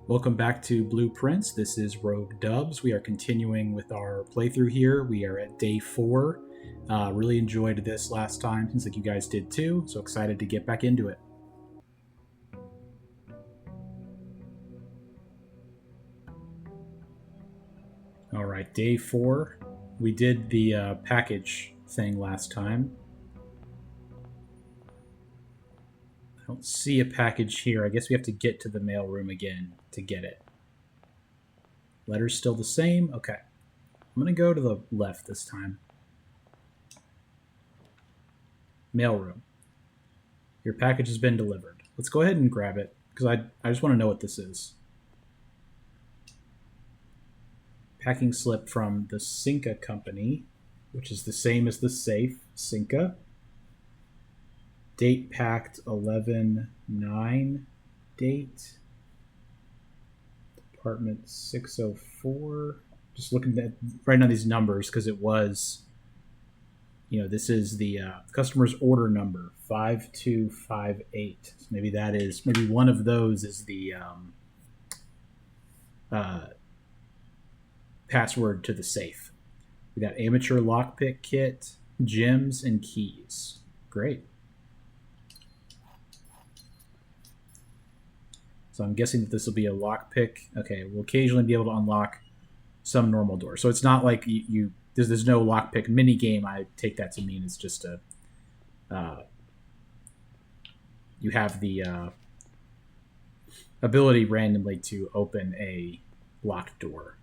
Welcome back to Blueprints. This is Rogue Dubs. We are continuing with our playthrough here. We are at day 4. Really enjoyed this last time. Seems like you guys did too. So excited to get back into it. All right, day 4. We did the package thing last time. I don't see a package here. I guess we have to get to the mailroom again to get it. Letter's still the same? Okay. I'm going to go to the left this time. Mailroom. Your package has been delivered. Let's go ahead and grab it, because I just want to know what this is. Packing slip from the Cinca Company, which is the same as the safe, Cinca. Date packed 11/9 date. Department 604. Just looking at right now these numbers because it was, this is the customer's order number 5258. So maybe one of those is the password to the safe. We got amateur lockpick kit, gems, and keys. Great. So I'm guessing that this will be a lockpick. Okay, we'll occasionally be able to unlock some normal doors. So it's not like there's no lockpick mini game. I take that to mean it's just you have the ability randomly to open a locked door.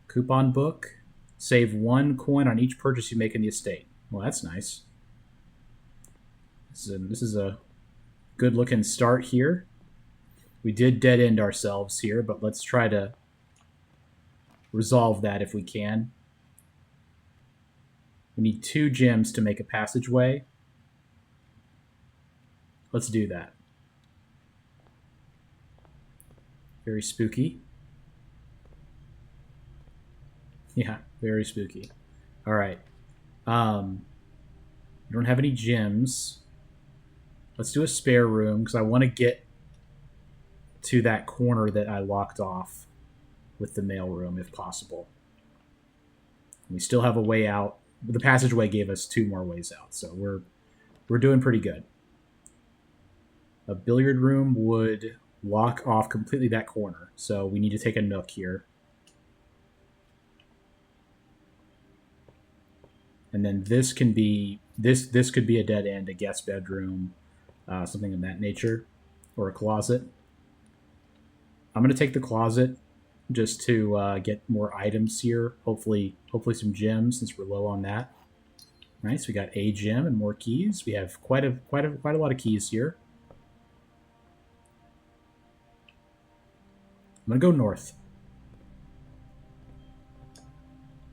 Coupon book. Save 1 coin on each purchase you make in the estate. Well, that's nice. This is a good looking start here. We did dead end ourselves here, but let's try to resolve that if we can. We need 2 gems to make a passageway. Let's do that. Very spooky. Yeah, very spooky. All right. We don't have any gems. Let's do a spare room because I want to get to that corner that I locked off with the mailroom if possible. We still have a way out. The passageway gave us 2 more ways out, so we're doing pretty good. A billiard room would lock off completely that corner, so we need to take a nook here. And then this can be this could be a dead end, a guest bedroom, something of that nature, or a closet. I'm gonna take the closet just to get more items here. Hopefully some gems since we're low on that. Nice, we got a gem and more keys. We have quite a lot of keys here. I'm gonna go north.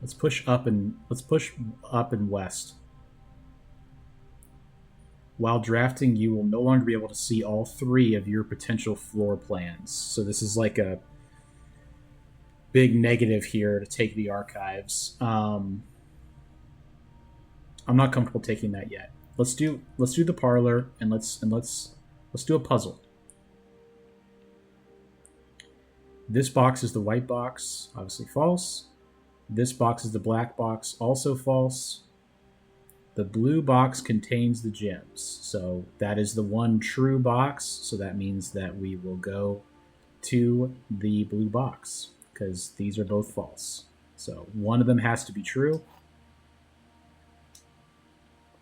Let's push up and west. While drafting, you will no longer be able to see all 3 of your potential floor plans. So this is like a big negative here to take the archives. I'm not comfortable taking that yet. Let's do the parlor and let's do a puzzle. This box is the white box, obviously false. This box is the black box, also false. The blue box contains the gems. So that is the one true box. So that means that we will go to the blue box because these are both false. So one of them has to be true.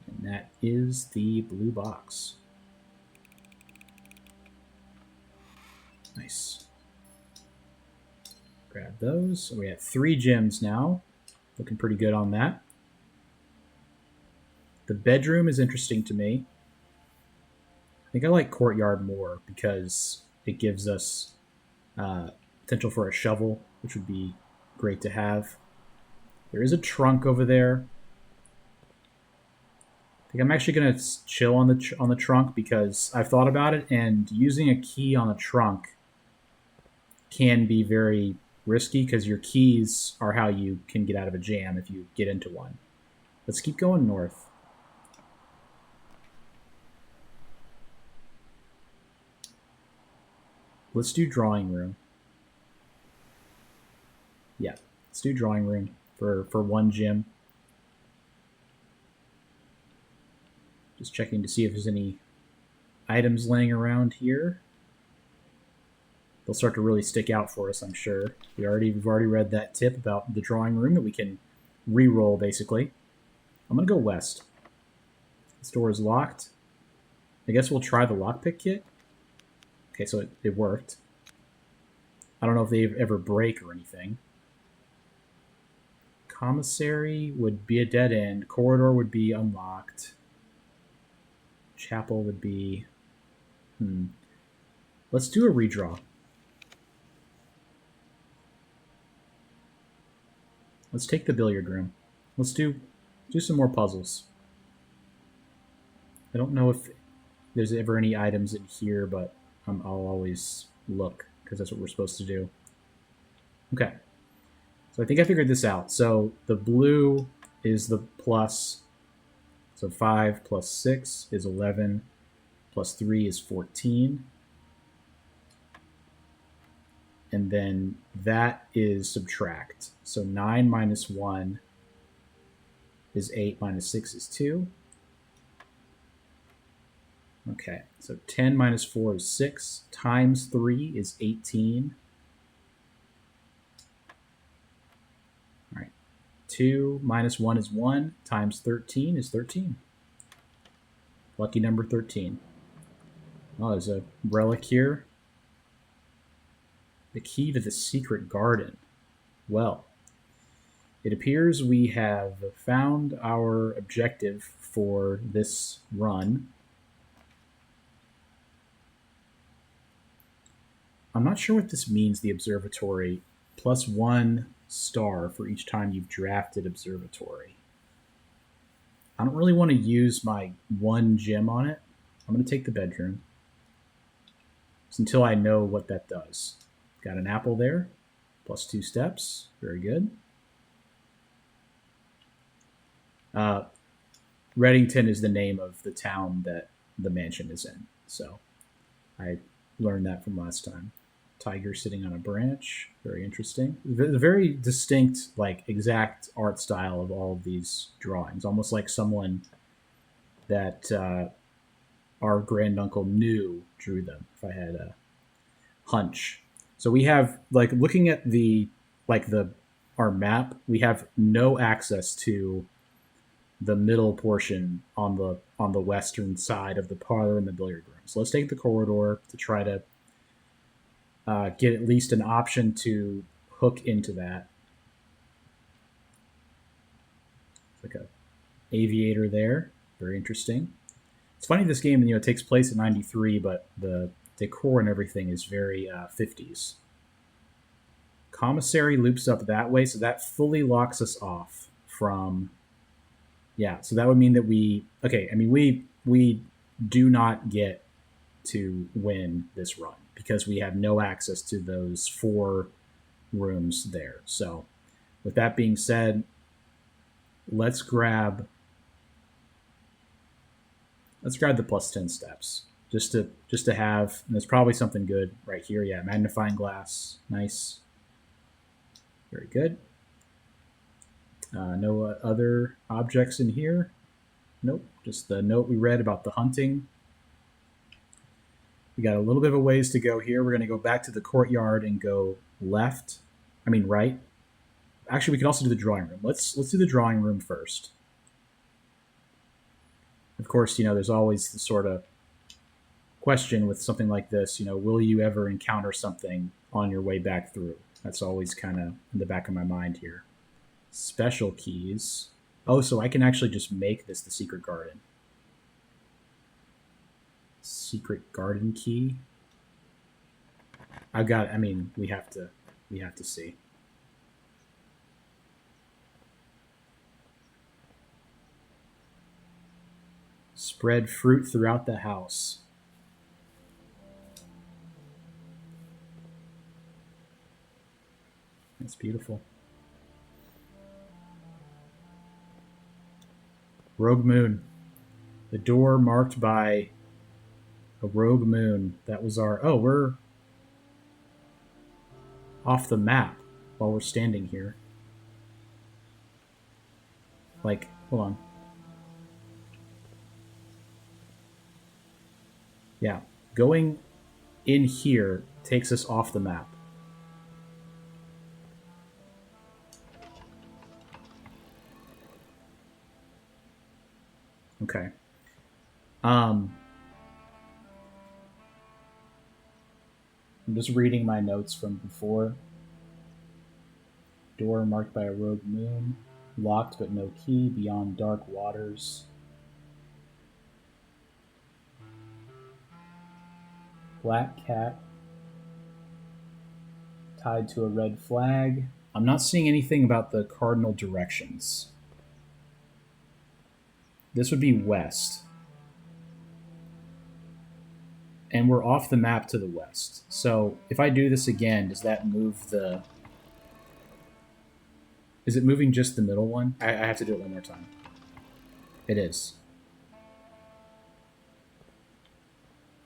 And that is the blue box. Nice. Grab those. So we have 3 gems now. Looking pretty good on that. The bedroom is interesting to me. I think I like courtyard more because it gives us potential for a shovel, which would be great to have. There is a trunk over there. I think I'm actually going to chill on the trunk because I've thought about it, and using a key on a trunk can be very risky because your keys are how you can get out of a jam if you get into one. Let's keep going north. Let's do drawing room. Yeah, let's do drawing room for one gym. Just checking to see if there's any items laying around here. They'll start to really stick out for us, I'm sure. We've already read that tip about the drawing room that we can re-roll, basically. I'm going to go west. This door is locked. I guess we'll try the lockpick kit. Okay, so it worked. I don't know if they ever break or anything. Commissary would be a dead end. Corridor would be unlocked. Chapel would be... Let's do a redraw. Let's take the billiard room. Let's do some more puzzles. I don't know if there's ever any items in here, but I'll always look because that's what we're supposed to do. Okay. So I think I figured this out. So the blue is the plus. So 5 plus 6 is 11. Plus 3 is 14. And then that is subtract. So 9 minus 1 is 8, minus 6 is 2. Okay, so 10 minus 4 is 6, times 3 is 18. All right, 2 minus 1 is 1, times 13 is 13. Lucky number 13. Oh, there's a relic here. The key to the secret garden. Well, it appears we have found our objective for this run. I'm not sure what this means, the observatory. Plus 1 star for each time you've drafted observatory. I don't really want to use my 1 gem on it. I'm going to take the bedroom. Just until I know what that does. Got an apple there. Plus 2 steps. Very good. Reddington is the name of the town that the mansion is in. So I learned that from last time. Tiger sitting on a branch. Very interesting. The very distinct, like, exact art style of all of these drawings. Almost like someone that our granduncle knew drew them, if I had a hunch. So we have, like, looking at our map, we have no access to the middle portion on the western side of the parlor and the billiard room. So let's take the corridor to try to get at least an option to hook into that. It's like a aviator there. Very interesting. It's funny, this game, it takes place in 93, but the decor and everything is very 50s. Commissary loops up that way, so that fully locks us off from... Yeah, so that would mean that we do not get to win this run because we have no access to those 4 rooms there. So with that being said, let's grab the plus 10 steps just to have, and there's probably something good right here. Yeah, magnifying glass. Nice. Very good. No other objects in here. Nope, just the note we read about the hunting. We got a little bit of a ways to go here. We're going to go back to the courtyard and go right. Actually, we can also do the drawing room. Let's do the drawing room first. Of course, there's always the sort of question with something like this, will you ever encounter something on your way back through? That's always kind of in the back of my mind here. Special keys. Oh, so I can actually just make this the secret garden. Secret garden key. We have to see. Spread fruit throughout the house. That's beautiful. Rogue moon. The door marked by a rogue moon. That was our... Oh, off the map while we're standing here. Like, hold on. Yeah, going in here takes us off the map. Okay. I'm just reading my notes from before. Door marked by a rogue moon. Locked but no key. Beyond dark waters. Black cat tied to a red flag. I'm not seeing anything about the cardinal directions. This would be west. And we're off the map to the west. So if I do this again, does that move the... Is it moving just the middle one? I have to do it one more time. It is.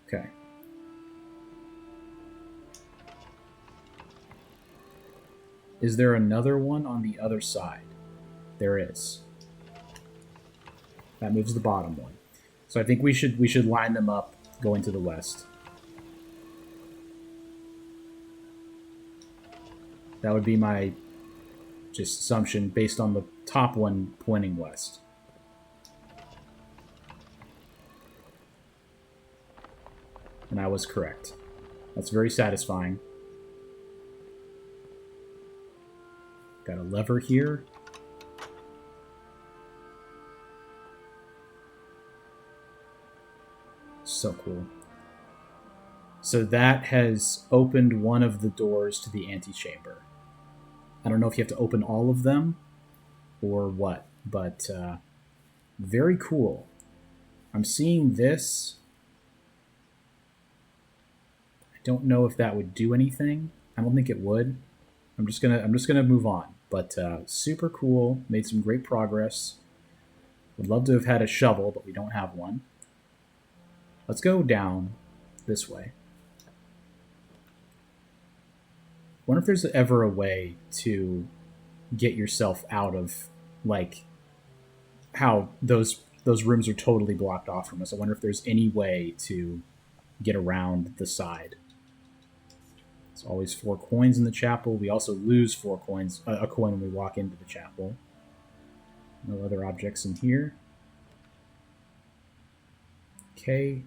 Okay. Is there another one on the other side? There is. That moves the bottom one. So I think we should line them up going to the west. That would be my just assumption based on the top one pointing west. And I was correct. That's very satisfying. Got a lever here. So cool. So that has opened one of the doors to the antechamber. I don't know if you have to open all of them or what, but very cool. I'm seeing this. I don't know if that would do anything. I don't think it would. I'm just gonna move on. But super cool. Made some great progress. Would love to have had a shovel, but we don't have one. Let's go down this way. Wonder if there's ever a way to get yourself out of, like, how those rooms are totally blocked off from us. I wonder if there's any way to get around the side. There's always 4 coins in the chapel. We also lose 4 coins, a coin when we walk into the chapel. No other objects in here. Okay.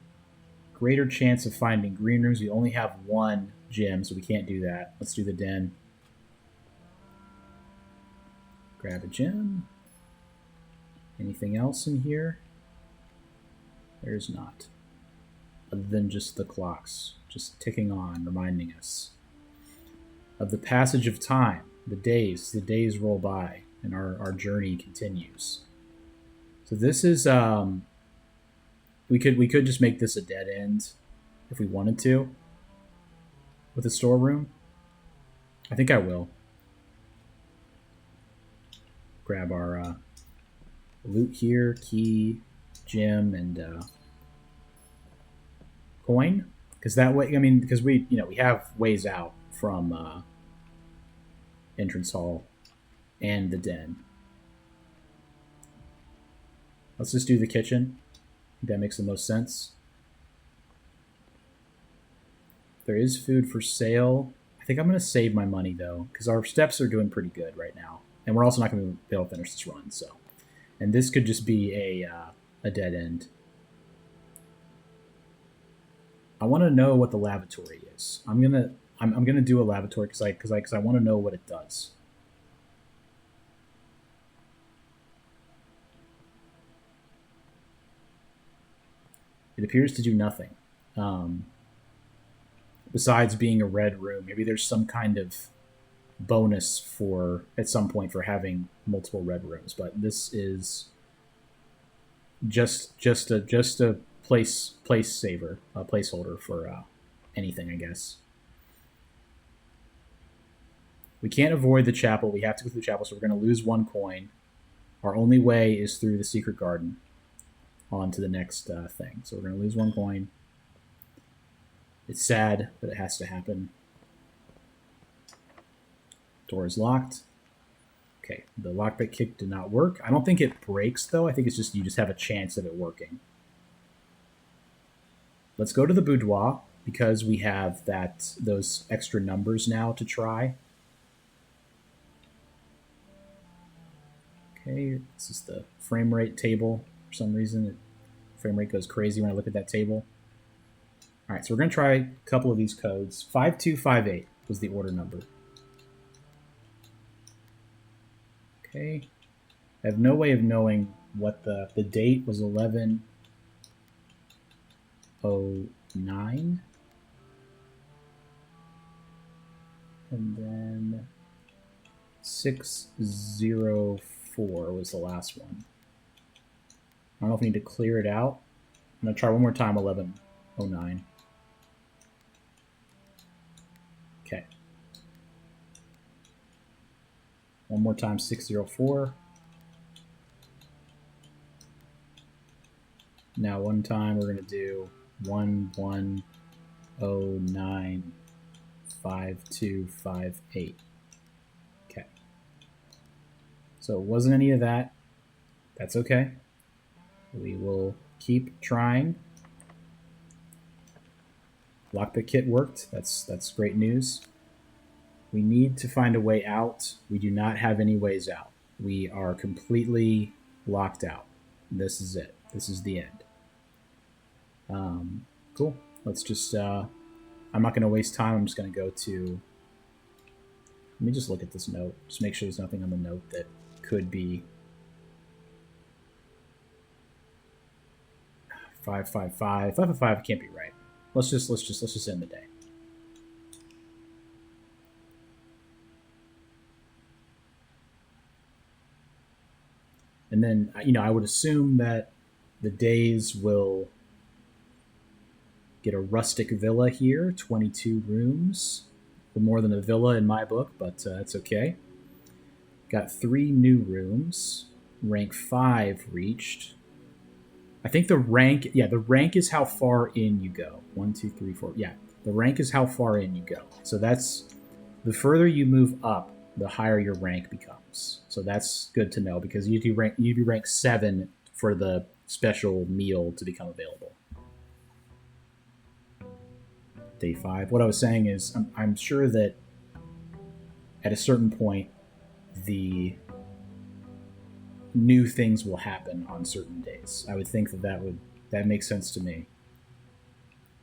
Greater chance of finding green rooms. We only have 1 gem, so we can't do that. Let's do the den. Grab a gem. Anything else in here? There's not. Other than just the clocks, just ticking on, reminding us of the passage of time. The days roll by, and our journey continues. So this is we could just make this a dead end if we wanted to with the storeroom. I think I will. Grab our loot here, key, gem, and coin. Because that way, I mean, because we have ways out from entrance hall and the den. Let's just do the kitchen. I think that makes the most sense. There is food for sale. I think I'm going to save my money, though, because our steps are doing pretty good right now. And we're also not going to be able to finish this run, so. And this could just be a dead end. I want to know what the lavatory is. I'm gonna do a lavatory because I want to know what it does. It appears to do nothing. Besides being a red room, maybe there's some kind of bonus for at some point for having multiple red rooms. But this is just a place saver, a placeholder for anything, I guess. We can't avoid the chapel. We have to go through the chapel, so we're going to lose 1 coin. Our only way is through the secret garden on to the next thing. So we're going to lose 1 coin. It's sad, but it has to happen. Door is locked. Okay, the lockpick kick did not work. I don't think it breaks, though. I think it's just you just have a chance of it working. Let's go to the boudoir because we have those extra numbers now to try. Okay, this is the frame rate table. For some reason, frame rate goes crazy when I look at that table. All right, so we're going to try a couple of these codes. 5258 was the order number. Okay. I have no way of knowing what the date was. 1109. And then 604 was the last one. I don't know if we need to clear it out. I'm going to try one more time, 1109. Okay. One more time, 604. Now one time we're going to do 11095258. Okay. So it wasn't any of that. That's okay. We will keep trying. Lockpick kit worked. That's great news. We need to find a way out. We do not have any ways out. We are completely locked out. This is it. This is the end. Cool. Let's just... I'm not going to waste time. I'm just going to go to... Let me just look at this note. Just make sure there's nothing on the note that could be... 555. 555 can't be right. Let's just end the day. And then, I would assume that the days will get a rustic villa here, 22 rooms. More than a villa in my book, but it's okay. Got 3 new rooms. Rank 5 reached. I think the rank is how far in you go. 1, 2, 3, 4. Yeah, the rank is how far in you go. So that's the further you move up, the higher your rank becomes. So that's good to know because you need to be rank 7 for the special meal to become available. Day 5. What I was saying is I'm sure that at a certain point the new things will happen on certain days. I would think that makes sense to me.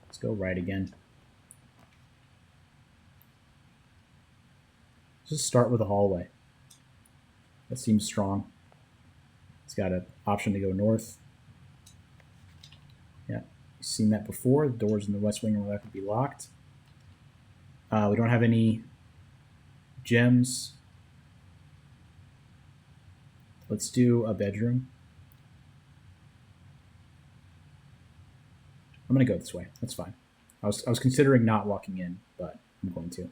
Let's go right again. Just start with a hallway. That seems strong. It's got an option to go north. Yeah, you've seen that before. The doors in the west wing are left to be locked. We don't have any gems. Let's do a bedroom. I'm going to go this way. That's fine. I was considering not walking in, but I'm going to.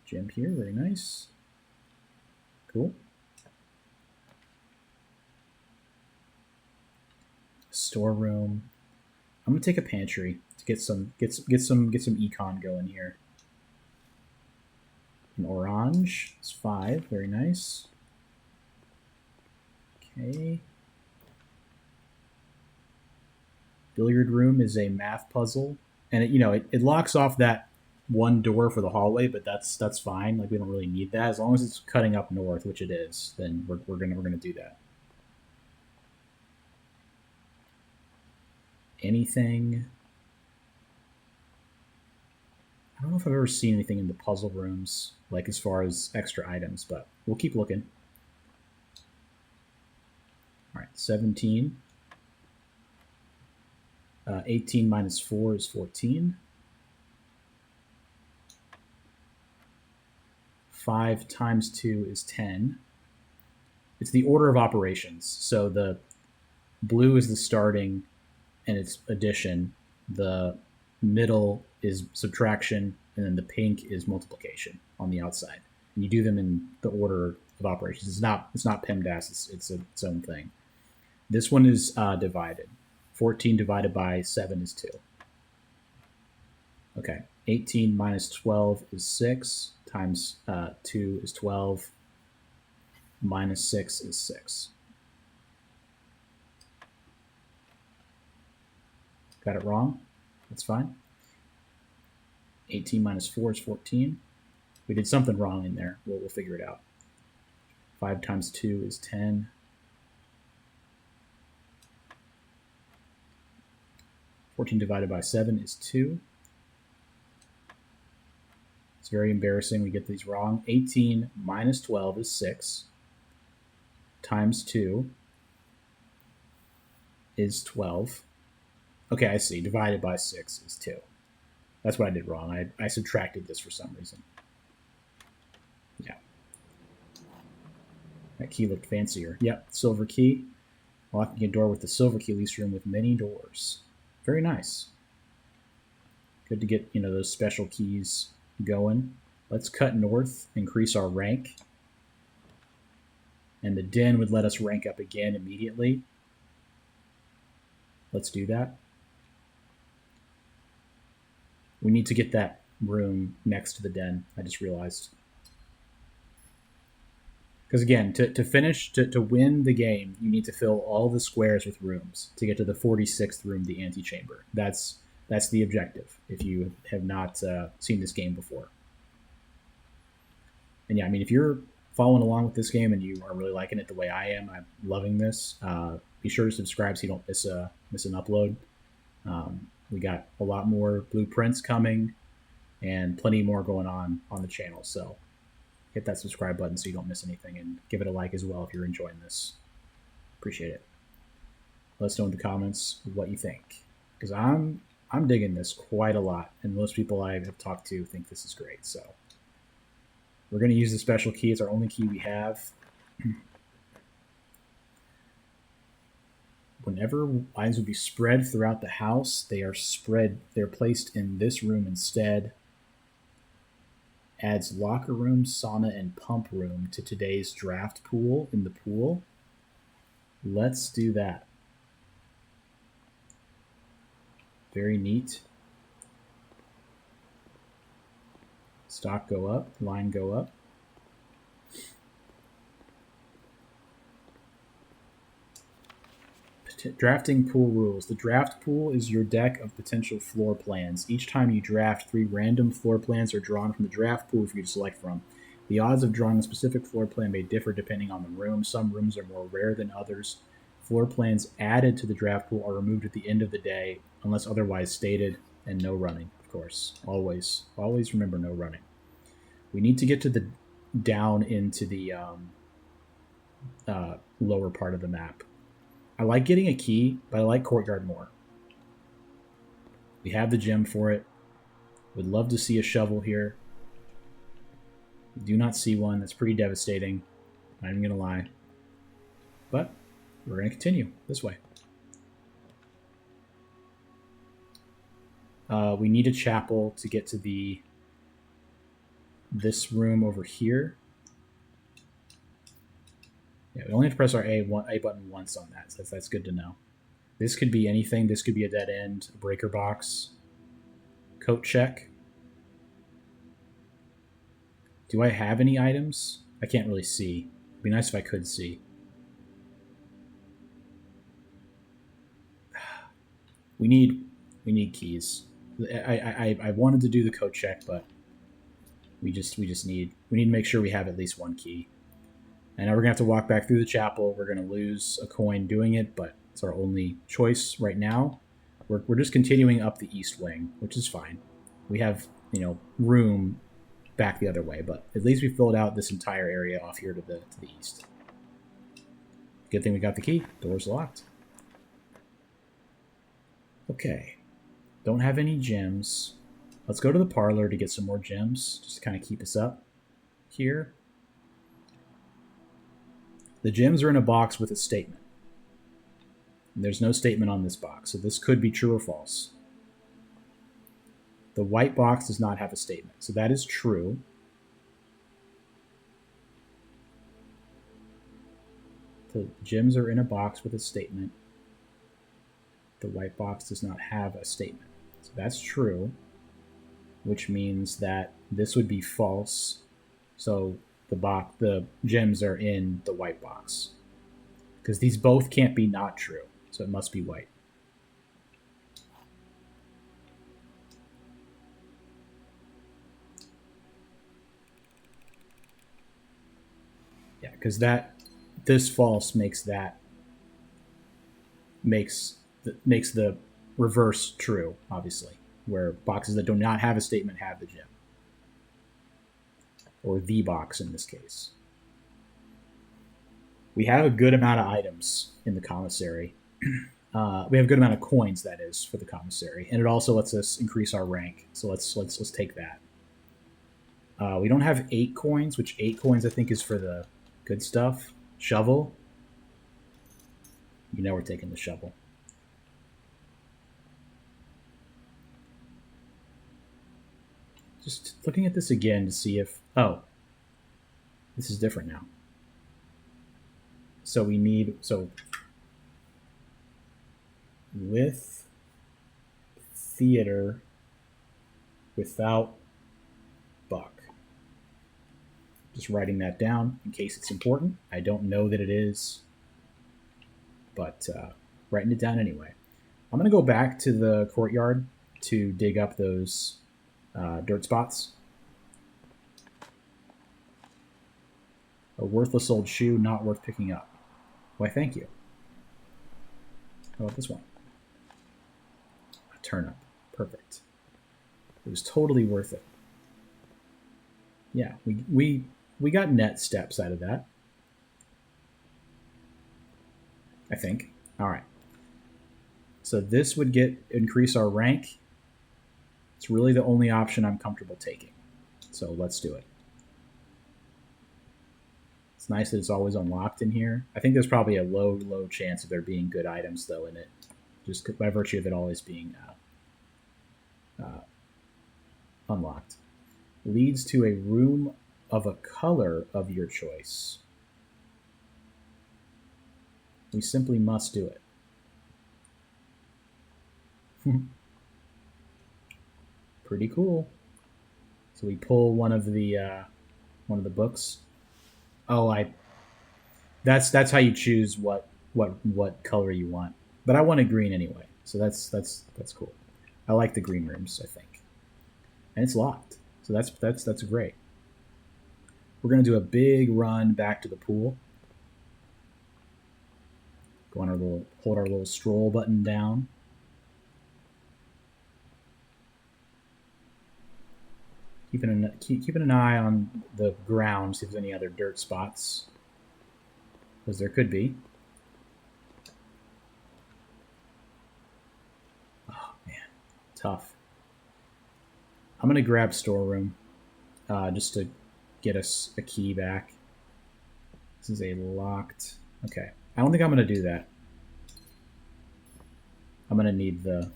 Gem here. Very nice. Cool. Storeroom. I'm going to take a pantry to get some econ going here. An orange. It's 5. Very nice. Okay. Billiard room is a math puzzle, and it locks off that one door for the hallway, but that's fine. Like we don't really need that as long as it's cutting up north, which it is. Then we're gonna do that. Anything? I don't know if I've ever seen anything in the puzzle rooms, like as far as extra items, but we'll keep looking. All right, 17. 18 minus 4 is 14. 5 times 2 is 10. It's the order of operations. So the blue is the starting and it's addition. The middle is subtraction, and then the pink is multiplication on the outside. And you do them in the order of operations. It's not PEMDAS. It's its own thing. This one is divided. 14 divided by 7 is 2. Okay. 18 minus 12 is 6 times 2 is 12, minus 6 is 6. Got it wrong? That's fine. 18 minus 4 is 14. We did something wrong in there. We'll figure it out. 5 times 2 is 10. 14 divided by 7 is 2. It's very embarrassing. We get these wrong. 18 minus 12 is 6. Times 2 is 12. Okay, I see. Divided by 6 is 2. That's what I did wrong. I subtracted this for some reason. Yeah. That key looked fancier. Yep, silver key. Locking a door with the silver key leaves room with many doors. Very nice. Good to get, those special keys going. Let's cut north, increase our rank. And the den would let us rank up again immediately. Let's do that. We need to get that room next to the den, I just realized. Because again, to win the game, you need to fill all the squares with rooms to get to the 46th room, the antechamber. That's the objective, if you have not seen this game before. And yeah, I mean, if you're following along with this game and you are really liking it the way I am, I'm loving this. Be sure to subscribe so you don't miss an upload. We got a lot more blueprints coming and plenty more going on the channel. So hit that subscribe button so you don't miss anything, and give it a like as well if you're enjoying this. Appreciate it. Let us know in the comments what you think, because I'm digging this quite a lot, and most people I have talked to think this is great. So we're going to use the special key. It's our only key we have. Whenever items would be spread throughout the house, they're placed in this room instead. Adds locker room, sauna, and pump room to today's draft pool in the pool. Let's do that. Very neat. Stock go up, line go up. Drafting pool rules. The draft pool is your deck of potential floor plans. Each time you draft, 3 random floor plans are drawn from the draft pool for you to select from. The odds of drawing a specific floor plan may differ depending on the room. Some rooms are more rare than others. Floor plans added to the draft pool are removed at the end of the day unless otherwise stated, and no running, of course. Always remember no running. We need to get to the down into the lower part of the map. I like getting a key, but I like courtyard more. We have the gem for it. Would love to see a shovel here. We do not see one. That's pretty devastating. Not even going to lie. But we're going to continue this way. We need a chapel to get to this room over here. Yeah, we only have to press our A button once on that, so that's good to know. This could be anything. This could be a dead end, a breaker box, coat check. Do I have any items? I can't really see. It'd be nice if I could see. We need keys. I wanted to do the coat check, but we need to make sure we have at least one key. And now we're going to have to walk back through the chapel. We're going to lose a coin doing it, but it's our only choice right now. We're just continuing up the east wing, which is fine. We have, room back the other way, but at least we filled out this entire area off here to the east. Good thing we got the key. Door's locked. Okay. Don't have any gems. Let's go to the parlor to get some more gems, just to kind of keep us up here. The gems are in a box with a statement. There's no statement on this box, so this could be true or false. The white box does not have a statement, so that is true. The gems are in a box with a statement. The white box does not have a statement. So that's true, which means that this would be false So the gems are in the white box because these both can't be not true. So it must be white. Yeah, because this false makes the reverse true, obviously, where boxes that do not have a statement have the gem, or the box in this case. We have a good amount of items in the commissary. We have a good amount of coins, that is, for the commissary, and it also lets us increase our rank. So let's take that. We don't have 8 coins, which 8 coins I think is for the good stuff. Shovel. You know we're taking the shovel. Just looking at this again to see if... Oh. This is different now. So we need... So with theater without buck. Just writing that down in case it's important. I don't know that it is, but writing it down anyway. I'm going to go back to the courtyard to dig up those dirt spots. A worthless old shoe, not worth picking up. Why, thank you. How about this one? A turnip. Perfect. It was totally worth it. Yeah, we got net steps out of that. I think. All right. So this would increase our rank. It's really the only option I'm comfortable taking. So let's do it. It's nice that it's always unlocked in here. I think there's probably a low chance of there being good items, though, in it. Just by virtue of it always being unlocked. Leads to a room of a color of your choice. We simply must do it. Pretty cool. So we pull one of the books. Oh, that's how you choose what color you want. But I wanted green anyway, so that's cool. I like the green rooms, I think, and it's locked, so that's great. We're gonna do a big run back to the pool. Hold our little stroll button down. Keeping an eye on the ground, see if there's any other dirt spots, because there could be. Oh man, tough. I'm gonna grab storeroom, just to get us a key back. This is a locked. Okay, I don't think I'm gonna do that. I'm gonna need the.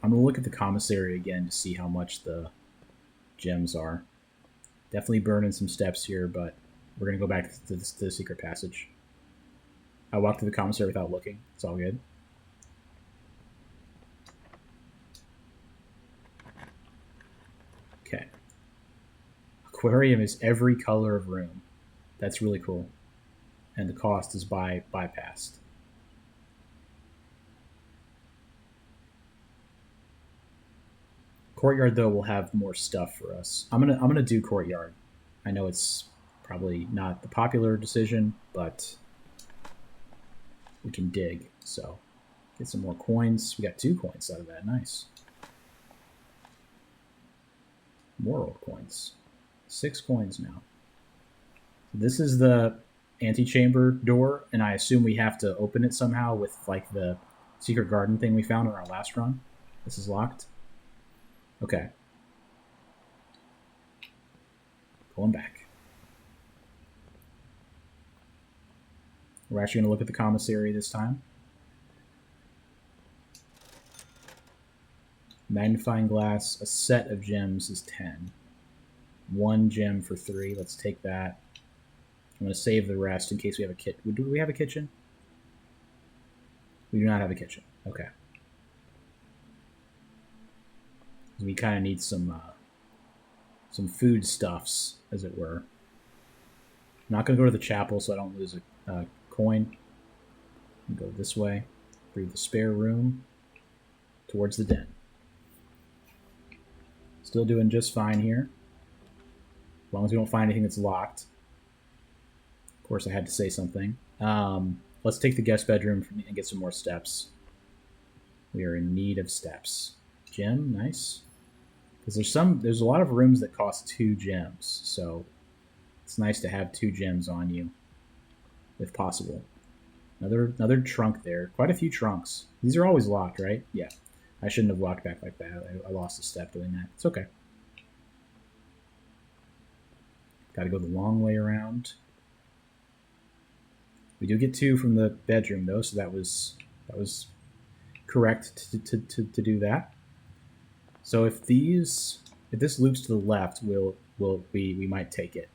I'm gonna look at the commissary again to see how much the gems are. Definitely burning some steps here, but we're gonna go back to the secret passage. I walked through the commissary without looking. It's all good. Okay. Aquarium is every color of room. That's really cool. And the cost is bypassed. Courtyard though will have more stuff for us. I'm gonna do courtyard. I know it's probably not the popular decision, but we can dig. So get some more coins. We got 2 coins out of that. Nice. More old coins. 6 coins now. This is the antechamber door, and I assume we have to open it somehow with like the secret garden thing we found on our last run. This is locked. Okay. Going back. We're actually going to look at the commissary this time. Magnifying glass, a set of gems is 10. 1 gem for 3. Let's take that. I'm going to save the rest in case we have a kit. Do we have a kitchen? We do not have a kitchen. Okay. We kind of need some food stuffs, as it were. I'm not going to go to the chapel so I don't lose a coin. Go this way through the spare room towards the den. Still doing just fine here. As long as we don't find anything that's locked. Of course, I had to say something. Let's take the guest bedroom and get some more steps. We are in need of steps. Gem, nice. Because there's a lot of rooms that cost 2 gems, so it's nice to have 2 gems on you, if possible. Another trunk there. Quite a few trunks. These are always locked, right? Yeah. I shouldn't have walked back like that. I lost a step doing that. It's okay. Got to go the long way around. We do get 2 from the bedroom though, so that was correct to do that. So if this loops to the left, we might take it.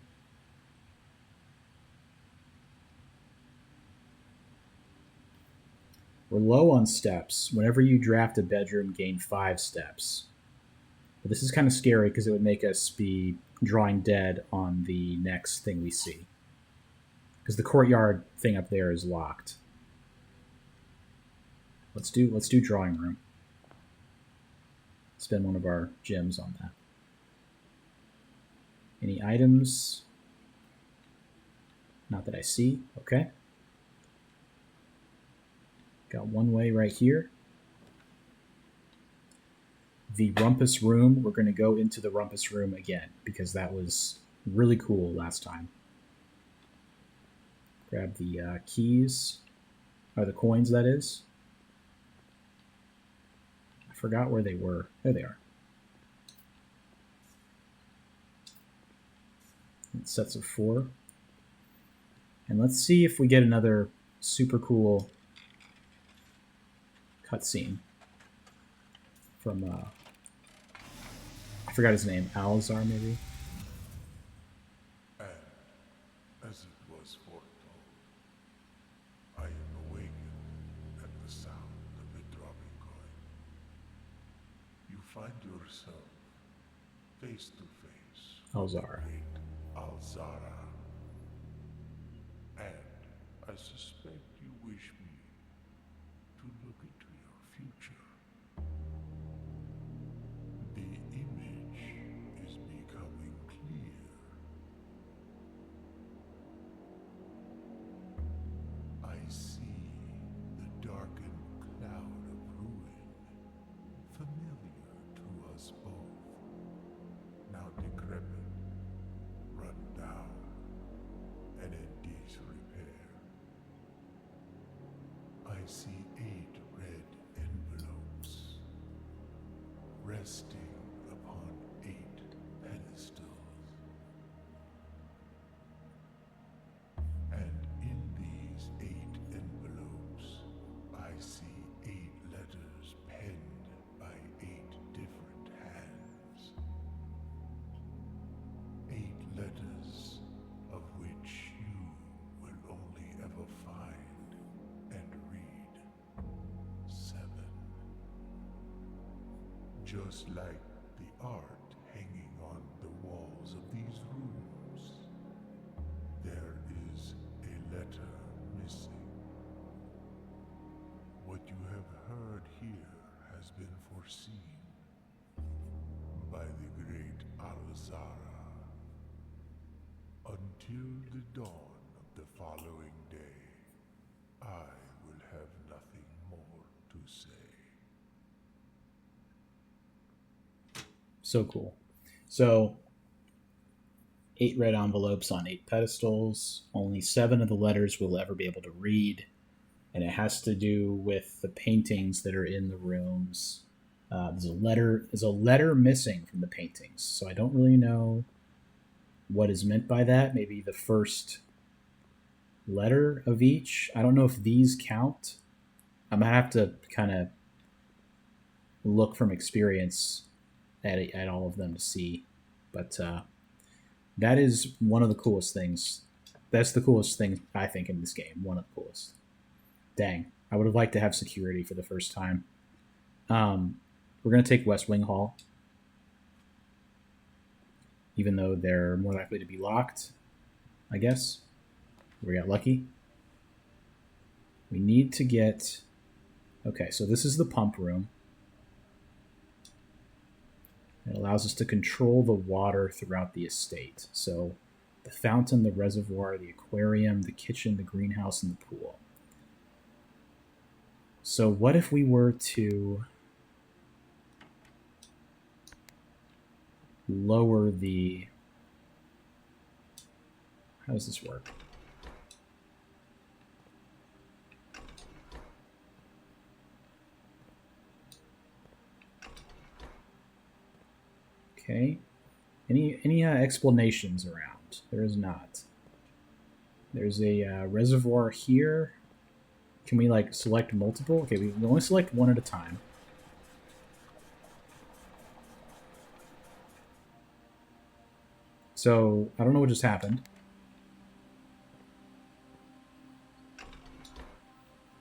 We're low on steps. Whenever you draft a bedroom, gain 5 steps. But this is kind of scary because it would make us be drawing dead on the next thing we see. Because the courtyard thing up there is locked. Let's do drawing room. Spend one of our gems on that. Any items? Not that I see. Okay. Got one way right here. The rumpus room. We're going to go into the rumpus room again because that was really cool last time. Grab the keys, or the coins, that is. I forgot where they were. There they are. Sets of 4. And let's see if we get another super cool cutscene from I forgot his name. Alzar, maybe. And as it was foretold, I am awakened at the sound of the dropping coin. You find yourself face to face Alzar. with Alzara. And I suspect you wish me to look into your future. The image is becoming clear. I see the darkened cloud of ruin, familiar to us both, now decrepit, run down, and in disrepair. I see 8 red envelopes, resting upon 8 pedestals. And in these 8 envelopes, I see 8 letters penned by 8 different hands. 8 letters of which you will only ever find and read 7. Just like the art hanging on the walls of these rooms, there is a letter missing. What you have heard here has been foreseen by the great Alzara. Until the dawn of the following day, I will have nothing more to say. So cool. So 8 red envelopes on 8 pedestals. Only 7 of the letters we'll ever be able to read. And it has to do with the paintings that are in the rooms. There's a letter missing from the paintings. So I don't really know what is meant by that. Maybe the first letter of each. I don't know if these count. I'm going to have to kind of look from experience at all of them to see. But that is one of the coolest things. That's the coolest thing, I think, in this game. One of the coolest. Dang. I would have liked to have security for the first time. We're going to take West Wing Hall. even though they're more likely to be locked, I guess. We got lucky. We need to get... Okay, so this is the pump room. It allows us to control the water throughout the estate. So the fountain, the reservoir, the aquarium, the kitchen, the greenhouse, and the pool. So what if we were to lower the... How does this work? Okay. Any explanations around? There is not. There's a reservoir here. Can we like select multiple? Okay, we only select one at a time. So I don't know what just happened.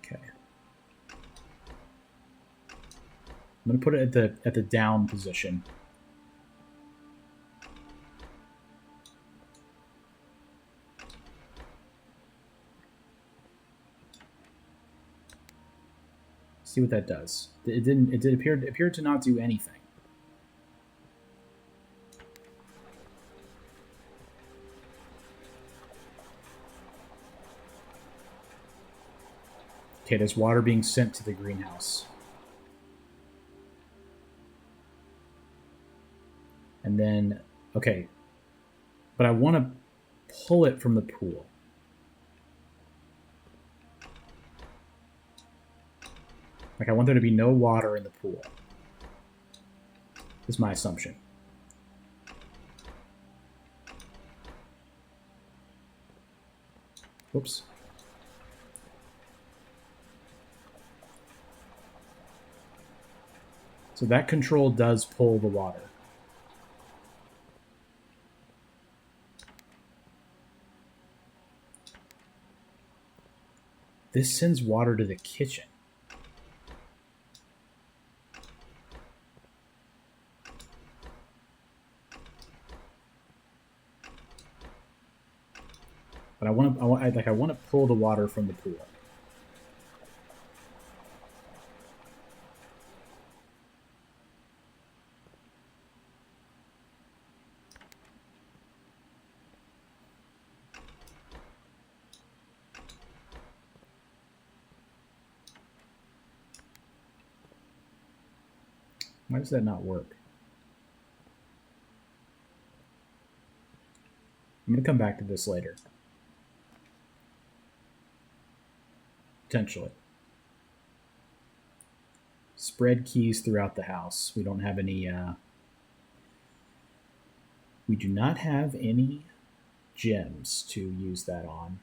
Okay. I'm gonna put it at the down position. See what that does. It didn't. It appeared to not do anything. Okay, there's water being sent to the greenhouse. And then, okay, but I want to pull it from the pool. Like, I want there to be no water in the pool. Is my assumption. Whoops. So that control does pull the water. This sends water to the kitchen. But I want to pull the water from the pool. Why does that not work? I'm going to come back to this later. Potentially. Spread keys throughout the house. We don't have any... we do not have any gems to use that on.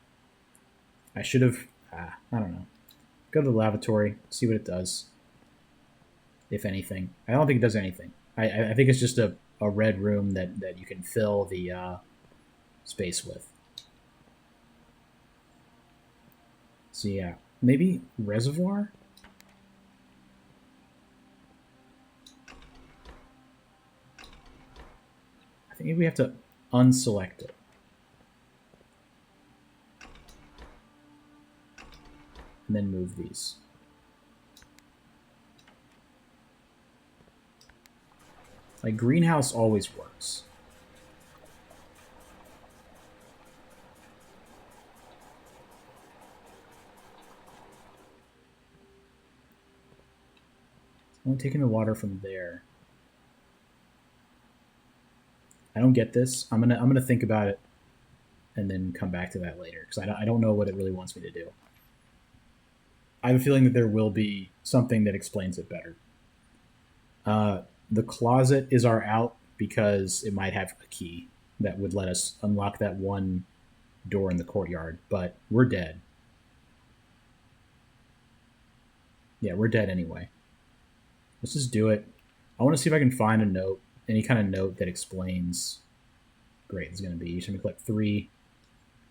I should have... I don't know. Go to the lavatory, see what it does. If anything. I don't think it does anything. I think it's just a red room that you can fill the space with. So yeah, maybe reservoir? I think maybe we have to unselect it. And then move these. Like, greenhouse always works. I'm taking the water from there. I don't get this. I'm gonna think about it and then come back to that later because I don't know what it really wants me to do. I have a feeling that there will be something that explains it better. The closet is our out because it might have a key that would let us unlock that one door in the courtyard, but we're dead. Yeah, we're dead anyway. Let's just do it. I want to see if I can find a note, any kind of note that explains. Great, it's going to be you should collect 3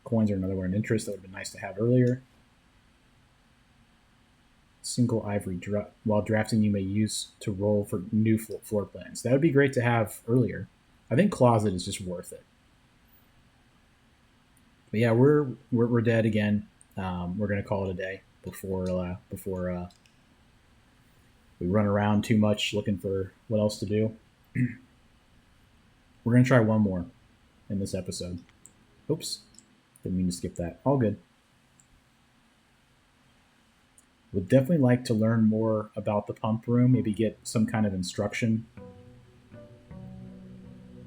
coins or another one in interest. That would have been nice to have earlier. Single ivory. While drafting, you may use to roll for new floor plans. That would be great to have earlier. I think closet is just worth it. But yeah, we're dead again. We're gonna call it a day before we run around too much looking for what else to do. We're gonna try one more in this episode. Oops, didn't mean to skip that. All good. Would definitely like to learn more about the pump room. Maybe get some kind of instruction.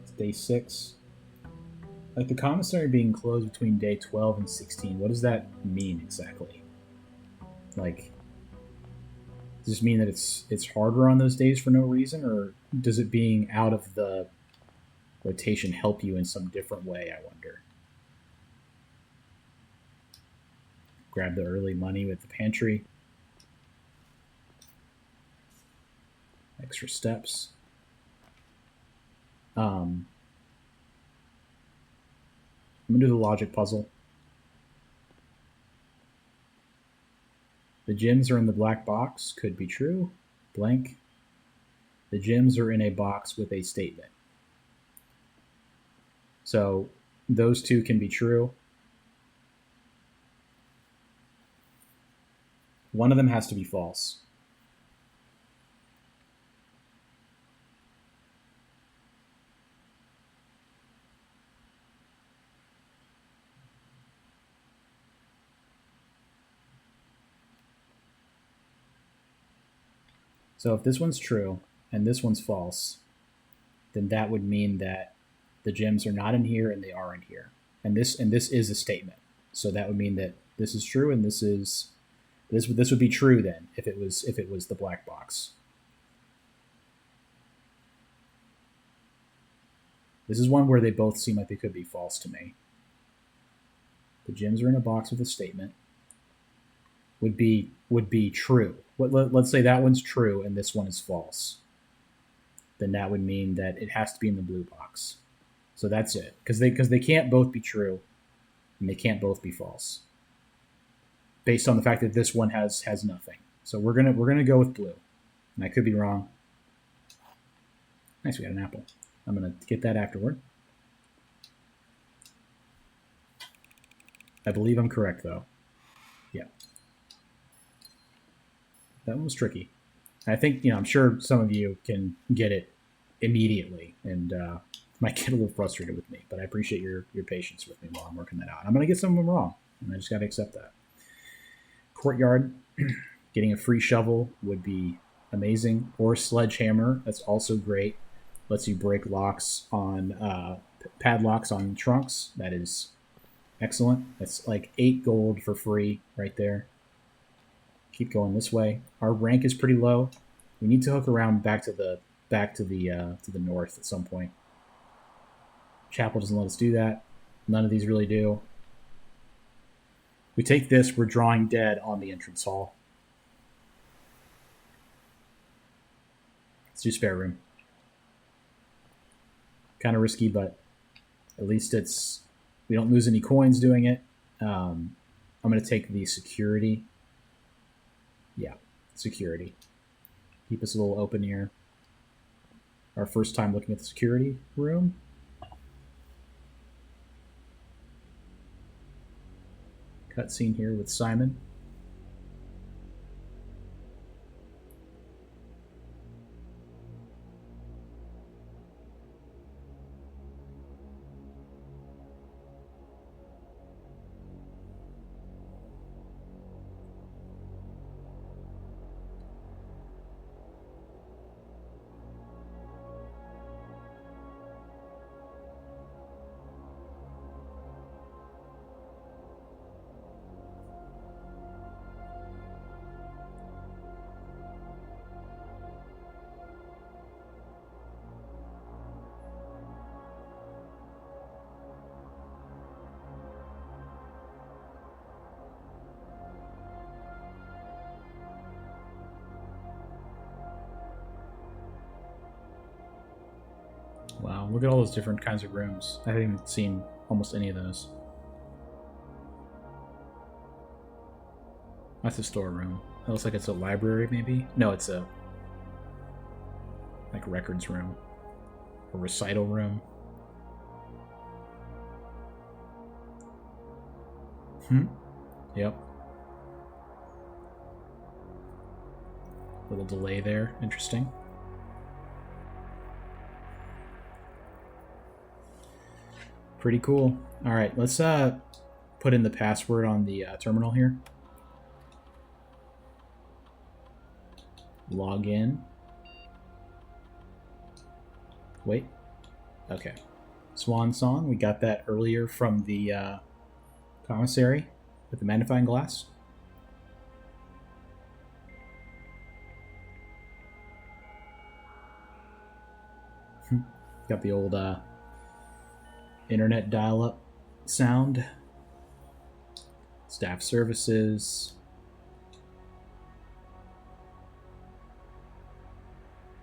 It's day 6. Like the commissary being closed between day 12 and 16. What does that mean exactly? Like, does this mean that it's harder on those days for no reason, or does it being out of the rotation help you in some different way? I wonder. Grab the early money with the pantry. Extra steps. I'm gonna do the logic puzzle. The gems are in the black box. Could be true. Blank. The gems are in a box with a statement. So those two can be true. One of them has to be false. So if this one's true and this one's false, then that would mean that the gems are not in here and they are in here. And this is a statement. So that would mean that this is true and this would be true then if it was the black box. This is one where they both seem like they could be false to me. The gems are in a box with a statement. Would be true. Let's say that one's true and this one is false. Then that would mean that it has to be in the blue box. So that's it, because they can't both be true, and they can't both be false, based on the fact that this one has nothing. So we're gonna go with blue, and I could be wrong. Nice, we got an apple. I'm gonna get that afterward. I believe I'm correct though. Yeah, that one was tricky. I think I'm sure some of you can get it immediately, and might get a little frustrated with me, but I appreciate your patience with me while I'm working that out. I'm going to get some of them wrong, and I just got to accept that. Courtyard, getting a free shovel would be amazing, or sledgehammer. That's also great. Lets you break locks on padlocks on trunks. That is excellent. That's like 8 gold for free right there. Keep going this way. Our rank is pretty low. We need to hook around back to the north at some point. Chapel doesn't let us do that. None of these really do. We take this, we're drawing dead on the entrance hall. Let's do spare room. Kind of risky, but at least we don't lose any coins doing it. I'm going to take the security. Yeah, security. Keep us a little open here. Our first time looking at the security room. Cutscene here with Simon. Wow, look at all those different kinds of rooms. I haven't seen almost any of those. That's a storeroom. That looks like it's a library, maybe? No, it's a records room. A recital room. Yep. Little delay there. Interesting. Pretty cool. All right, let's put in the password on the terminal here. Log in. Wait. Okay. Swan Song. We got that earlier from the commissary with the magnifying glass. Got the old internet dial-up sound. Staff services.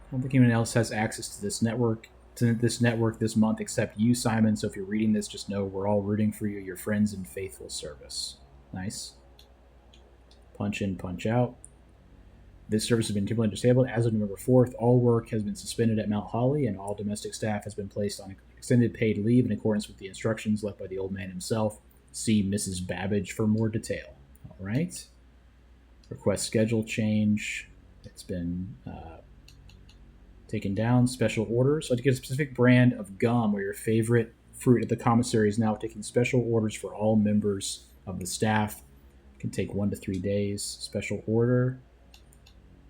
I don't think anyone else has access to this network this month except you, Simon. So if you're reading this, just know we're all rooting for you, your friends in faithful service. Nice. Punch in, punch out. This service has been temporarily disabled. As of November 4th, all work has been suspended at Mount Holly, and all domestic staff has been placed on extended paid leave in accordance with the instructions left by the old man himself. See Mrs. Babbage for more detail. All right. Request schedule change. It's been taken down. Special orders. So to get a specific brand of gum or your favorite fruit at the commissary is now taking special orders for all members of the staff. It can take 1 to 3 days. Special order.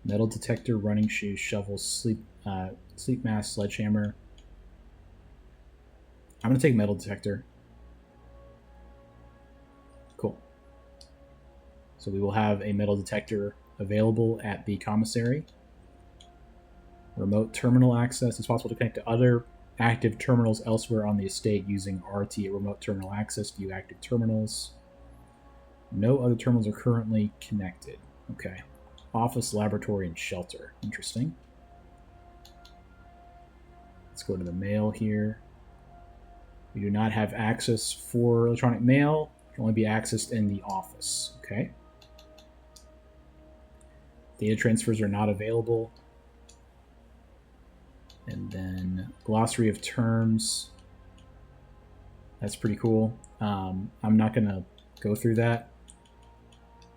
Metal detector, running shoes, shovel, sleep mask, sledgehammer. I'm going to take metal detector. Cool. So we will have a metal detector available at the commissary. Remote terminal access. It's possible to connect to other active terminals elsewhere on the estate using RT remote terminal access. View active terminals. No other terminals are currently connected. Okay. Office, laboratory, and shelter. Interesting. Let's go to the mail here. We do not have access for electronic mail. It can only be accessed in the office. Okay. Data transfers are not available. And then glossary of terms. That's pretty cool. I'm not going to go through that,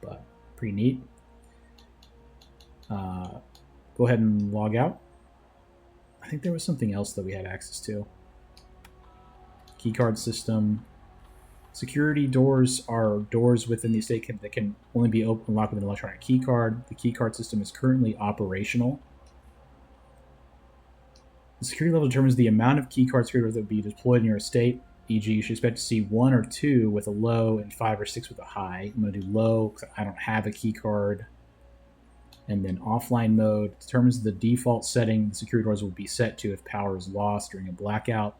but pretty neat. Go ahead and log out. I think there was something else that we had access to. Keycard system. Security doors are doors within the estate that can only be opened and locked with an electronic keycard. The keycard system is currently operational. The security level determines the amount of keycard security that will be deployed in your estate. E.g., you should expect to see 1 or 2 with a low and 5 or 6 with a high. I'm going to do low because I don't have a keycard. And then offline mode determines the default setting the security doors will be set to if power is lost during a blackout.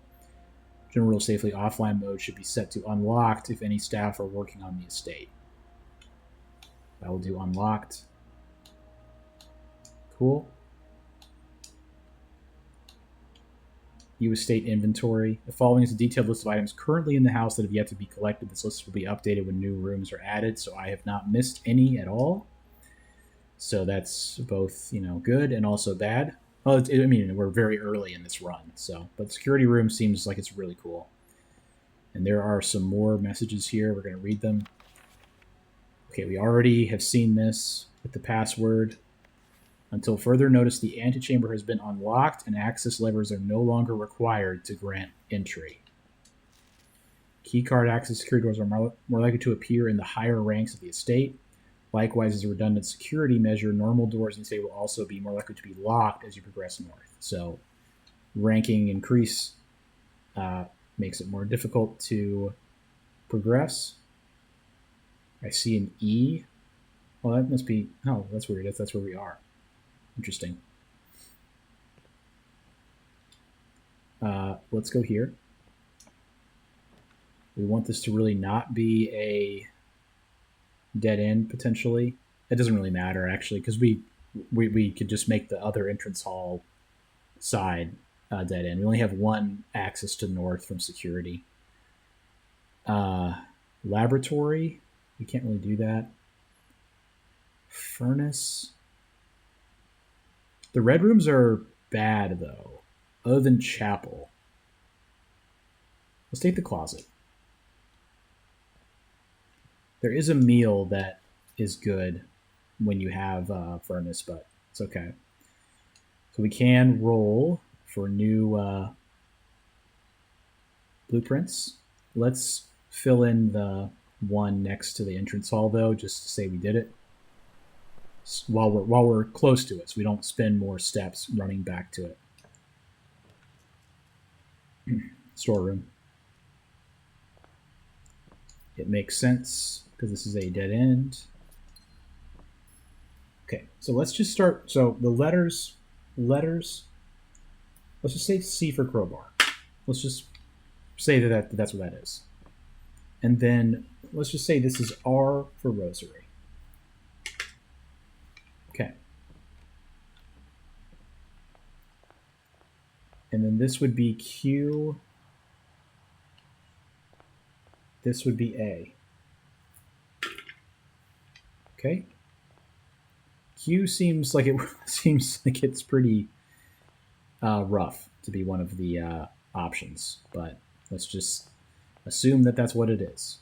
General rule safely, offline mode should be set to unlocked if any staff are working on the estate. I will do unlocked. Cool. View estate inventory. The following is a detailed list of items currently in the house that have yet to be collected. This list will be updated when new rooms are added, so I have not missed any at all. So that's both, good and also bad. Well, we're very early in this run, but security room seems like it's really cool. And there are some more messages here. We're going to read them. Okay, we already have seen this with the password. Until further notice, the antechamber has been unlocked and access levers are no longer required to grant entry. Keycard access security doors are more likely to appear in the higher ranks of the estate. Likewise, as a redundant security measure, normal doors in the estate will also be more likely to be locked as you progress north. So ranking increase makes it more difficult to progress. I see an E. Well, that must be... Oh, that's weird. That's where we are. Interesting. Let's go here. We want this to really not be a dead end, potentially. It doesn't really matter, actually, because we could just make the other entrance hall side dead end. We only have one access to north from security. Laboratory, we can't really do that. Furnace. The red rooms are bad, though, other than chapel. Let's take the closet. There is a meal that is good when you have furnace, but it's okay. So we can roll for new blueprints. Let's fill in the one next to the entrance hall, though, just to say we did it. While we're close to it, so we don't spend more steps running back to it. Storeroom. It makes sense because this is a dead end. Okay, so let's just start. So the letters. Let's just say C for crowbar. Let's just say that's what that is. And then let's just say this is R for rosary. Okay. And then this would be Q. This would be A. Okay. Q seems like it's pretty rough to be one of the options, but let's just assume that that's what it is.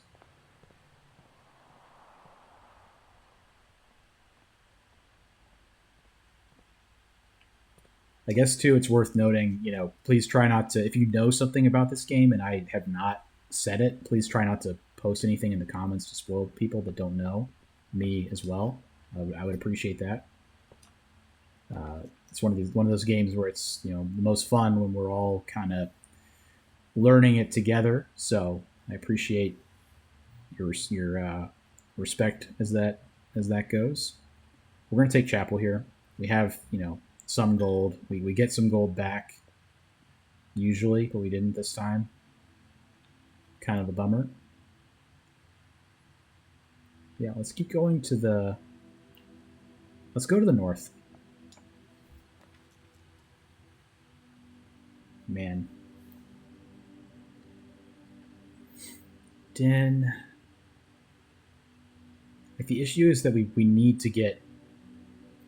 I guess too, it's worth noting, please try not to, if you know something about this game and I have not said it, please try not to post anything in the comments to spoil people that don't know me as well. I would appreciate that. It's one of those games where it's the most fun when we're all kind of learning it together. So I appreciate your respect as that goes. We're gonna take chapel here. We have some gold. We get some gold back usually, but we didn't this time. Kind of a bummer. Yeah, let's keep going to the. Let's go to the north. Man. Den. Like the issue is that we need to get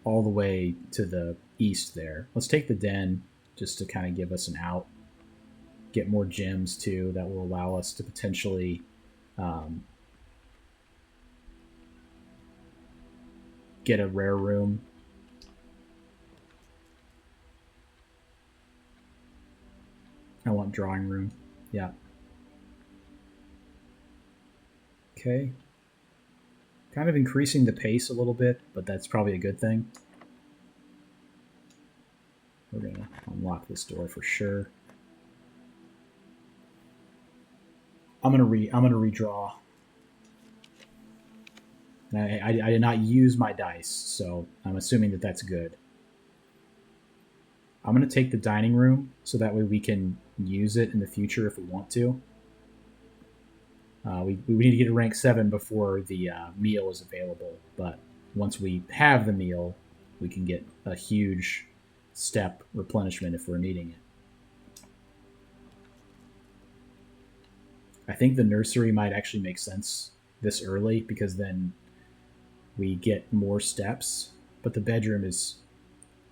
all the way to the east there. Let's take the den just to kind of give us an out. Get more gems too. That will allow us to potentially get a rare room. I want drawing room. Yeah. Okay. Kind of increasing the pace a little bit, but that's probably a good thing. We're going to unlock this door for sure. I'm gonna redraw. I did not use my dice, so I'm assuming that that's good. I'm gonna take the dining room so that way we can use it in the future if we want to. We need to get a rank 7 before the meal is available, but once we have the meal, we can get a huge step replenishment if we're needing it. I think the nursery might actually make sense this early because then we get more steps, but the bedroom is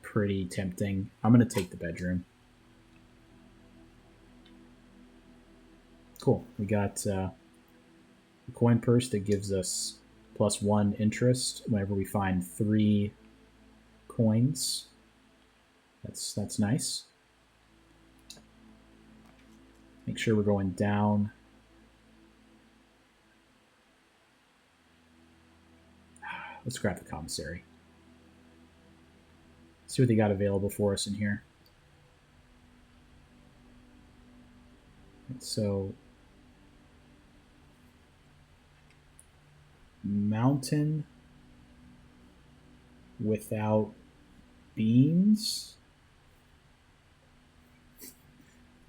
pretty tempting. I'm going to take the bedroom. Cool. We got a coin purse that gives us +1 interest whenever we find 3 coins. That's nice. Make sure we're going down. Let's grab the commissary. See what they got available for us in here. So, mountain without beans?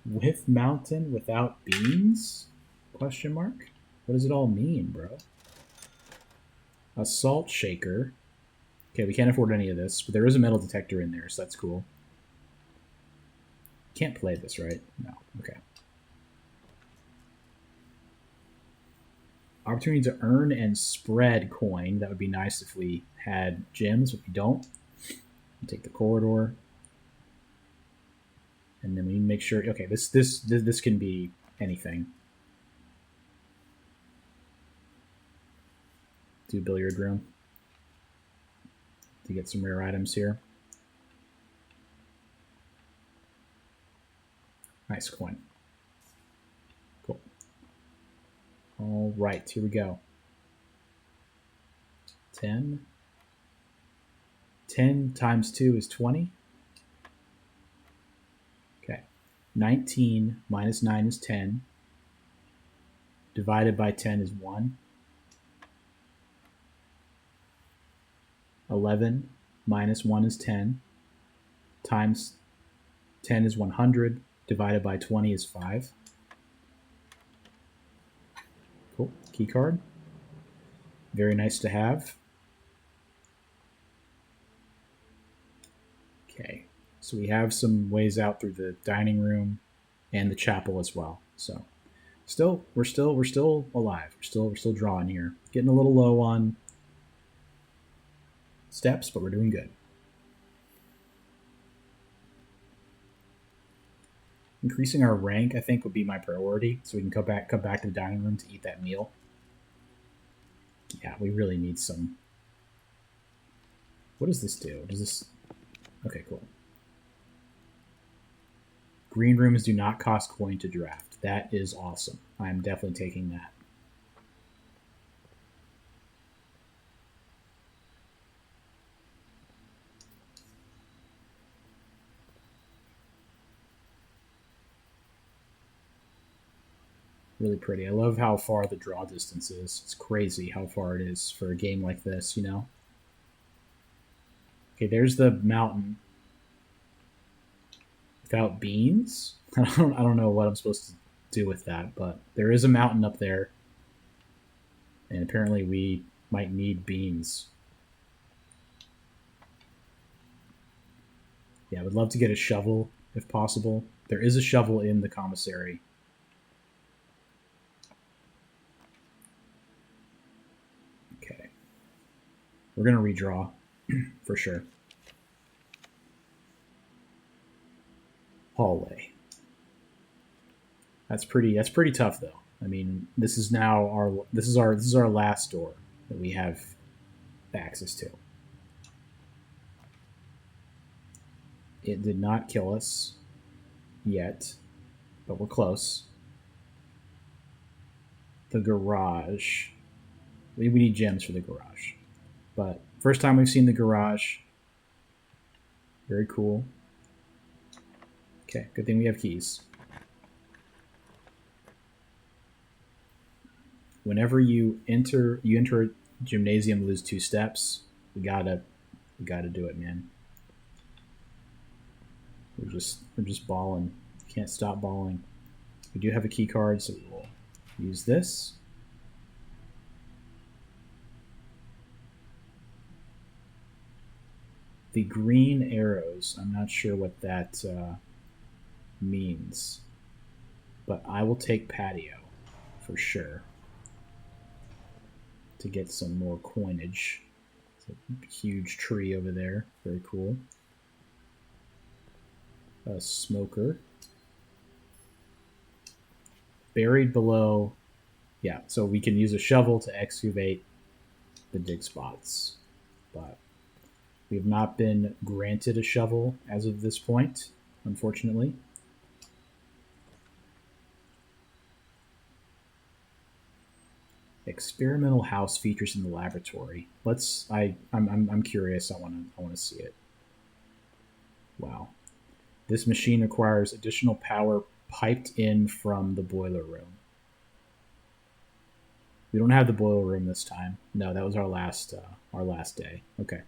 With mountain without beans? Question mark? What does it all mean, bro? A salt shaker. Okay, we can't afford any of this, but there is a metal detector in there, so that's cool. Can't play this, right? No. Okay. Opportunity to earn and spread coin. That would be nice if we had gems, but we don't. We'll take the corridor. And then we need to make sure. Okay, this can be anything. do billiard room to get some rare items here. Nice coin. Cool. All right, here we go. 10. 10 times 2 is 20. Okay. 19 minus 9 is 10. Divided by 10 is 1. 11 minus 1 is 10. Times 10 is 100. Divided by 20 is 5. Cool. Key card. Very nice to have. Okay. So we have some ways out through the dining room and the chapel as well. So we're still alive. We're still drawing here. Getting a little low on steps, but we're doing good. Increasing our rank, I think, would be my priority, so we can come back to the dining room to eat that meal. Yeah, we really need some. What does this do? Does this? Okay, cool. Green rooms do not cost coin to draft. That is awesome. I'm definitely taking that. Really pretty. I love how far the draw distance is. It's crazy how far it is for a game like this, you know? Okay, there's the mountain. Without beans? I don't know what I'm supposed to do with that, but there is a mountain up there. And apparently we might need beans. Yeah, I would love to get a shovel if possible. There is a shovel in the commissary. Okay. We're going to redraw for sure. Hallway. That's pretty tough though. I mean, this is our last door that we have access to. It did not kill us yet, but we're close. The garage. We need gems for the garage. But first time we've seen the garage. Very cool. Okay, good thing we have keys. Whenever you enter a gymnasium, lose 2 steps. We gotta do it, man. We're just balling. Can't stop balling. We do have a key card, so we will use this. The green arrows, I'm not sure what that means, but I will take patio for sure to get some more coinage. It's a huge tree over there. Very cool. A smoker. Buried below. Yeah, so we can use a shovel to excavate the dig spots. But we have not been granted a shovel as of this point, unfortunately. Experimental house features in the laboratory. I'm curious. I want to see it. Wow. This machine requires additional power piped in from the boiler room. We don't have the boiler room this time. No, that was our last day. Okay.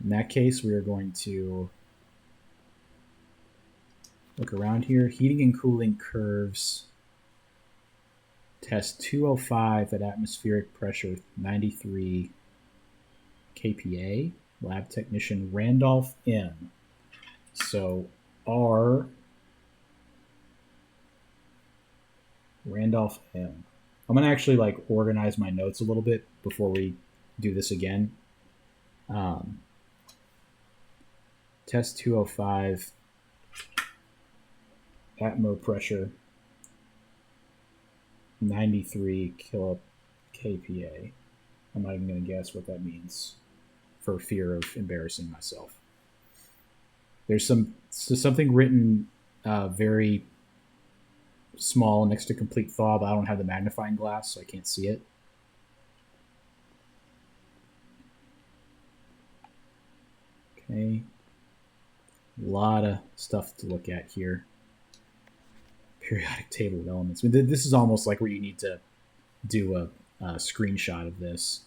In that case, we are going to look around here. Heating and cooling curves. Test 205 at atmospheric pressure, 93 kPa. Lab technician Randolph M. So Randolph M. I'm gonna actually organize my notes a little bit before we do this again. Test 205 atmo pressure, 93 kPa. I'm not even going to guess what that means for fear of embarrassing myself. There's something written very small next to complete thaw, but I don't have the magnifying glass, so I can't see it. Okay. A lot of stuff to look at here. Periodic table of elements. I mean, this is almost like where you need to do a screenshot of this.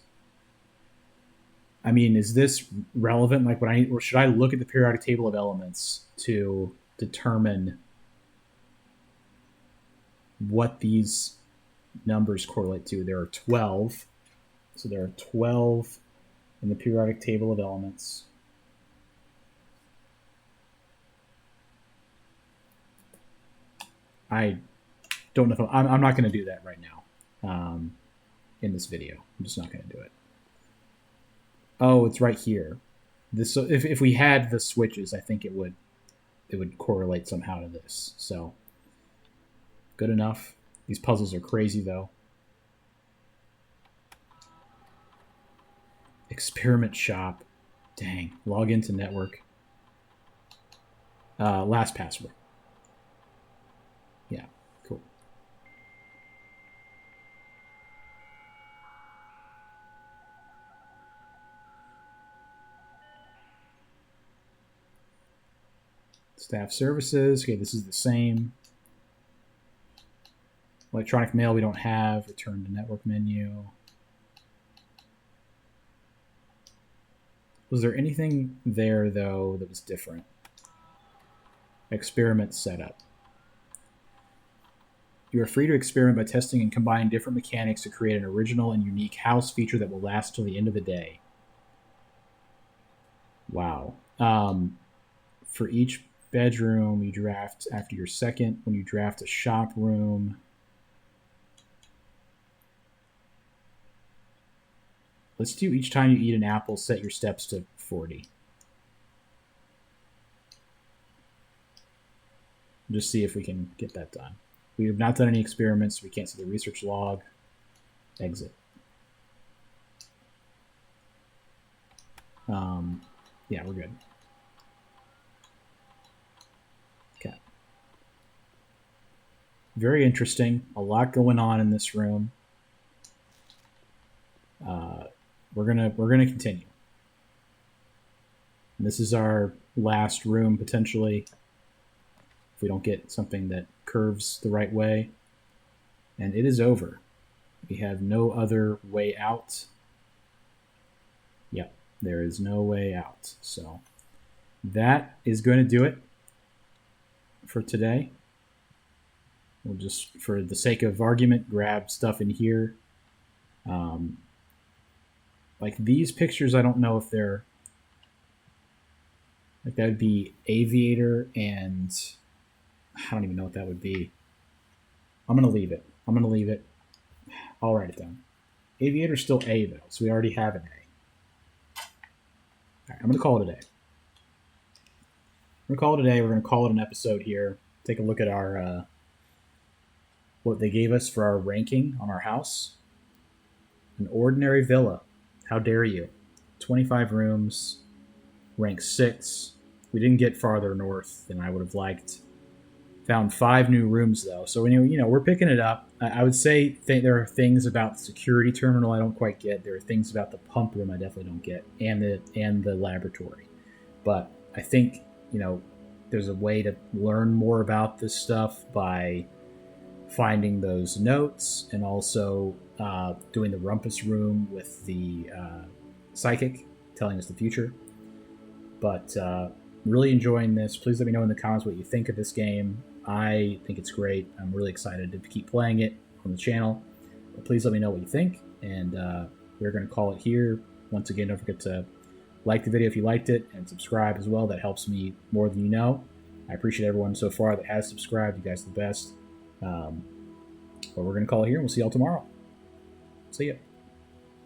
I mean, is this relevant? Like, or should I look at the periodic table of elements to determine what these numbers correlate to? There are 12. So there are 12 in the periodic table of elements. I don't know if I'm not going to do that right now in this video. I'm just not going to do it. Oh, it's right here. This, so if we had the switches, I think it would correlate somehow to this. So good enough. These puzzles are crazy though. Experiment shop. Dang. Log into network. Last password. Yeah, cool. Staff services. Okay, this is the same. Electronic mail we don't have. Return to network menu. Was there anything there, though, that was different? Experiment setup. You are free to experiment by testing and combining different mechanics to create an original and unique house feature that will last till the end of the day. Wow. For each bedroom, you draft after your second. When you draft a shop room, let's do each time you eat an apple, set your steps to 40. Just see if we can get that done. We have not done any experiments. We can't see the research log. Exit. Yeah, we're good. Okay. Very interesting. A lot going on in this room. We're gonna continue. And this is our last room potentially. If we don't get something that curves the right way. And it is over. We have no other way out. Yep, there is no way out. So that is going to do it for today. We'll just, for the sake of argument, grab stuff in here. Like these pictures, I don't know if they're, like that would be aviator and I don't even know what that would be. I'm going to leave it. I'll write it down. Aviator's still A though, so we already have an A. All right, I'm going to call it a day. We're going to call it an episode here. Take a look at our what they gave us for our ranking on our house. An ordinary villa. How dare you? 25 rooms, rank 6. We didn't get farther north than I would have liked. Found 5 new rooms though, so we're picking it up. I would say there are things about the security terminal I don't quite get. There are things about the pump room I definitely don't get, and the laboratory. But I think there's a way to learn more about this stuff by finding those notes and also doing the rumpus room with the psychic telling us the future. But really enjoying this. Please let me know in the comments what you think of this game. I think it's great. I'm really excited to keep playing it on the channel. But please let me know what you think. And we're going to call it here. Once again, don't forget to like the video if you liked it and subscribe as well. That helps me more than you know. I appreciate everyone so far that has subscribed. You guys are the best. But we're going to call it here and we'll see y'all tomorrow. See ya.